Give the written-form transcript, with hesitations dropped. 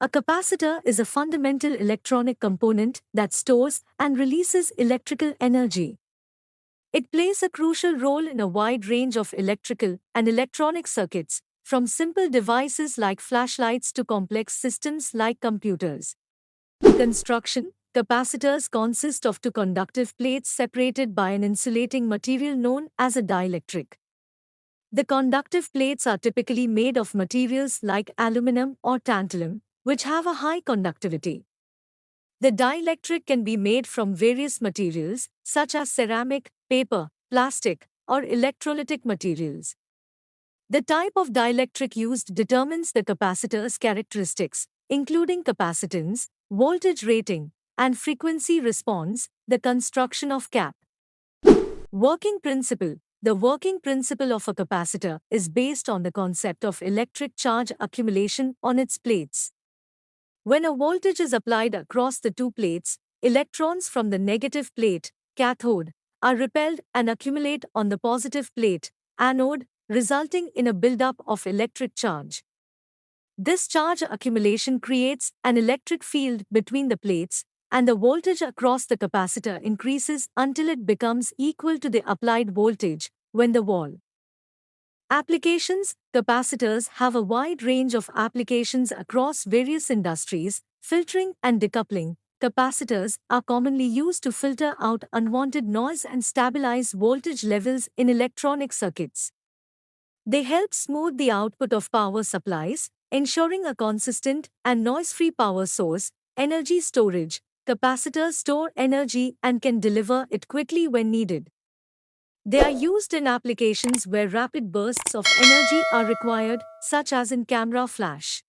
A capacitor is a fundamental electronic component that stores and releases electrical energy. It plays a crucial role in a wide range of electrical and electronic circuits, from simple devices like flashlights to complex systems like computers. Construction. Capacitors consist of two conductive plates separated by an insulating material known as a dielectric. The conductive plates are typically made of materials like aluminum or tantalum, which have a high conductivity. The dielectric can be made from various materials, such as ceramic, paper, plastic, or electrolytic materials. The type of dielectric used determines the capacitor's characteristics, including capacitance, voltage rating, and frequency response. The construction of cap. Working principle. The working principle of a capacitor is based on the concept of electric charge accumulation on its plates. When a voltage is applied across the two plates, electrons from the negative plate, cathode, are repelled and accumulate on the positive plate, anode, resulting in a buildup of electric charge. This charge accumulation creates an electric field between the plates, and the voltage across the capacitor increases until it becomes equal to the applied voltage when the wall. Applications. Capacitors have a wide range of applications across various industries. Filtering and decoupling. Capacitors are commonly used to filter out unwanted noise and stabilize voltage levels in electronic circuits. They help smooth the output of power supplies, ensuring a consistent and noise-free power source. Energy storage. Capacitors store energy and can deliver it quickly when needed. They are used in applications where rapid bursts of energy are required, such as in camera flash.